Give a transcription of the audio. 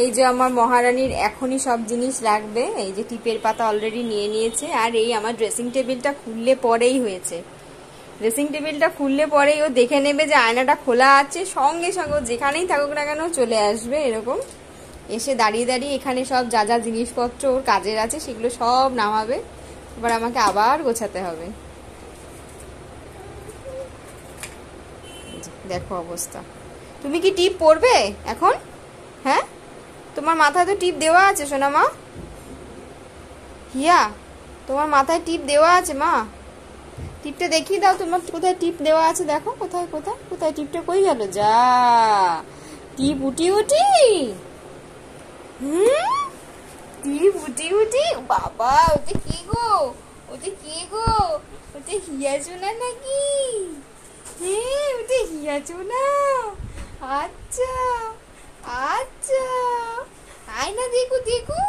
এই যে আমার মহারানীর এখনই সব জিনিস রাখবে, এই যে টিপের পাতা অলরেডি নিয়ে নিয়েছে। আর এই আমার ড্রেসিং টেবিলটা খুললে পরেই হয়েছে, ড্রেসিং টেবিলটা খুললে পরেই ও দেখে নেবে যে আয়নাটা খোলা আছে, সঙ্গে সঙ্গে যেখানেই থাকুক না কেন চলে আসবে এরকম, এসে দাঁড়িয়ে দাঁড়িয়ে এখানে সব যা যা জিনিসপত্র ওর কাজের আছে সেগুলো সব নামাবে, এবার আমাকে আবার গোছাতে হবে। দেখো অবস্থা। তুমি কি টিপ পরবে এখন? হ্যাঁ, তোমার মাথায় তো টিপ দেওয়া আছে সোনা মা। হিয়া, তোমার মাথায় টিপ দেওয়া আছে মা, টিপটা দেখিয়ে দাও তোমার কোথায় টিপ দেওয়া আছে, দেখো কোথায় কোথায় কোথায় টিপটা কই গেল, যা টিপ উটি উটি। টিপ উটি উটি, বাবা ওটা কি গো, ওটা কি গো, ওটা হিয়া চোনা নাকি? হ্যাঁ ওটা হিয়া চোনা। আচ্ছা আচ্ছা, আয় না দেখো দেখো,